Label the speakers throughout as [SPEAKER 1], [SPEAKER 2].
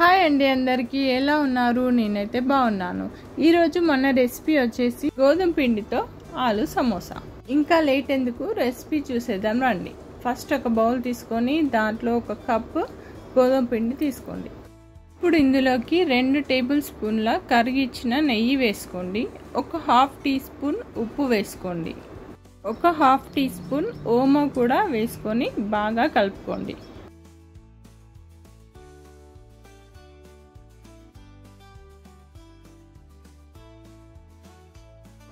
[SPEAKER 1] Hi అండి, అందరికీ ఎలా ఉన్నారు? నేనైతే బాగున్నాను. ఈరోజు మన రెసిపీ వచ్చేసి గోధుమ పిండితో ఆలు సమోసా. ఇంకా లేట్ ఎందుకు, రెసిపీ చూసేద్దాం రండి. ఫస్ట్ ఒక బౌల్ తీసుకొని దాంట్లో ఒక కప్పు గోధుమ పిండి తీసుకోండి. ఇప్పుడు ఇందులోకి 2 టేబుల్ స్పూన్ల కరిగిచ్చిన నెయ్యి వేసుకోండి. ఒక హాఫ్ టీ స్పూన్ ఉప్పు వేసుకోండి. ఒక హాఫ్ టీ స్పూన్ ఓమా కూడా వేసుకొని బాగా కలుపుకోండి.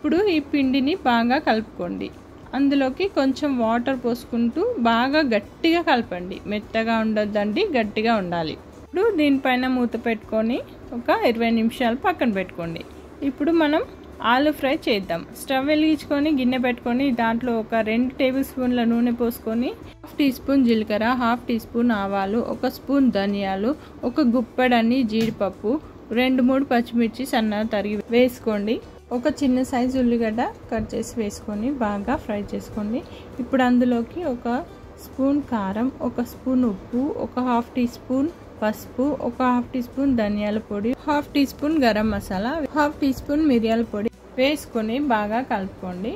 [SPEAKER 1] ఇప్పుడు ఈ పిండిని బాగా కలుపుకోండి. అందులోకి కొంచెం వాటర్ పోసుకుంటూ బాగా గట్టిగా కలపండి. మెత్తగా ఉండొద్దండి, గట్టిగా ఉండాలి. ఇప్పుడు దీనిపైన మూత పెట్టుకొని ఒక 20 నిమిషాలు పక్కన పెట్టుకోండి. ఇప్పుడు మనం ఆలు ఫ్రై చేద్దాం. స్టవ్ వెలిగించుకొని గిన్నె పెట్టుకొని దాంట్లో ఒక 2 టేబుల్ స్పూన్ల నూనె పోసుకొని హాఫ్ టీ స్పూన్ జీలకర్ర, హాఫ్ టీ స్పూన్ ఆవాలు, 1 స్పూన్ ధనియాలు, ఒక గుప్పెడన్ని జీడిపప్పు, 2-3 పచ్చిమిర్చి సన్నగా తరిగి వేసుకోండి. ఒక చిన్న సైజు ఉల్లిగడ్డ కట్ చేసి వేసుకొని బాగా ఫ్రై చేసుకోండి. ఇప్పుడు అందులోకి 1 స్పూన్ కారం, 1 స్పూన్ ఉప్పు, ఒక హాఫ్ టీ స్పూన్ పసుపు, ఒక హాఫ్ టీ స్పూన్ ధనియాల పొడి, half teaspoon garam masala, half teaspoon మిరియాల పొడి వేసుకొని బాగా కలుపుకోండి.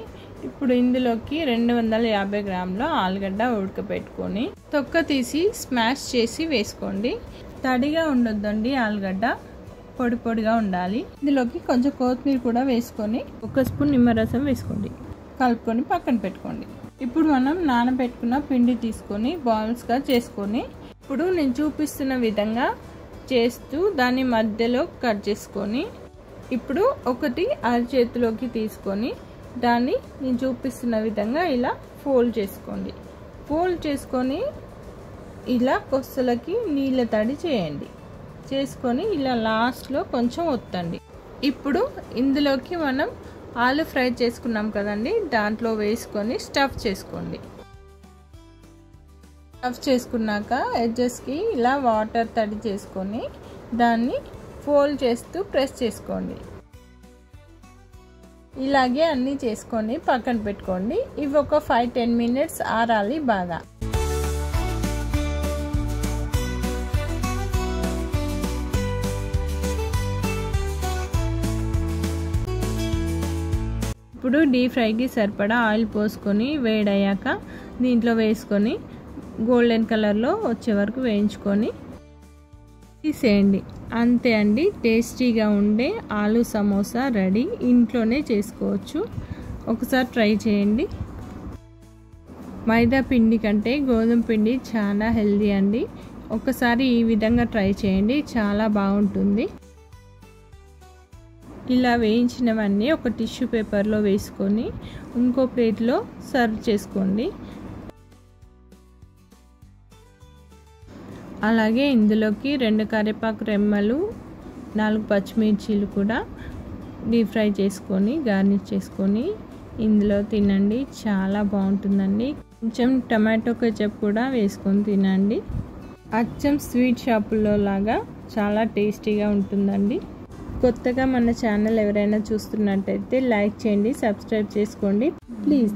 [SPEAKER 1] ఇప్పుడు ఇందులోకి 250 గ్రాముల ఆలుగడ్డ ఉడకబెట్టుకొని తొక్క తీసి స్మాష్ చేసి వేసుకోండి. తడిగా ఉండొద్దండి, ఆలుగడ్డ పొడి పొడిగా ఉండాలి. ఇందులోకి కొంచెం కొత్తిమీర కూడా వేసుకొని 1 స్పూన్ నిమ్మరసం వేసుకోండి. కలుపుకొని పక్కన పెట్టుకోండి. ఇప్పుడు మనం నానబెట్టుకున్న పిండి తీసుకొని బాల్స్గా చేసుకొని ఇప్పుడు నేను చూపిస్తున్న విధంగా చేస్తూ దాని మధ్యలో కట్ చేసుకొని ఇప్పుడు ఒకటి అరచేతిలోకి తీసుకొని దాన్ని నేను చూపిస్తున్న విధంగా ఇలా ఫోల్డ్ చేసుకోండి. ఫోల్డ్ చేసుకొని ఇలా కొస్సలకి నీళ్ళ తడి చేయండి. చేసుకొని ఇలా లాస్ట్లో కొంచెం ఒత్తండి. ఇప్పుడు ఇందులోకి మనం ఆలు ఫ్రై చేసుకున్నాం కదండి, దాంట్లో వేసుకొని స్టఫ్ చేసుకోండి. స్టఫ్ చేసుకున్నాక ఎడ్జెస్కి ఇలా వాటర్ తడి చేసుకొని దాన్ని ఫోల్డ్ చేస్తూ ప్రెస్ చేసుకోండి. ఇలాగే అన్నీ చేసుకొని పక్కన పెట్టుకోండి. ఇవి ఒక 5-10 మినిట్స్ ఆరాలి బాగా. ఇప్పుడు డీప్ ఫ్రైకి సరిపడా ఆయిల్ పోసుకొని వేడయ్యాక దీంట్లో వేసుకొని గోల్డెన్ కలర్లో వచ్చే వరకు వేయించుకొని తీసేయండి. అంతే అండి, టేస్టీగా ఉండే ఆలు సమోసా రెడీ. ఇంట్లోనే చేసుకోవచ్చు, ఒకసారి ట్రై చేయండి. మైదా పిండి కంటే గోధుమ పిండి చాలా హెల్దీ అండి. ఒకసారి ఈ విధంగా ట్రై చేయండి, చాలా బాగుంటుంది. ఇలా వేయించినవన్నీ ఒక టిష్యూ పేపర్లో వేసుకొని ఇంకో ప్లేట్లో సర్వ్ చేసుకోండి. అలాగే ఇందులోకి 2 కరివేపాకు రెమ్మలు, 4 పచ్చిమిర్చీలు కూడా డీప్ ఫ్రై చేసుకొని గార్నిష్ చేసుకొని ఇందులో తినండి, చాలా బాగుంటుందండి. కొంచెం టమాటో కెచప్ కూడా వేసుకొని తినండి. అచ్చం స్వీట్ షాపుల్లో లాగా చాలా టేస్టీగా ఉంటుందండి. కొత్తగా మన ఛానల్ ఎవరైనా చూస్తున్నట్టయితే లైక్ చేయండి, సబ్స్క్రైబ్ చేసుకోండి ప్లీజ్.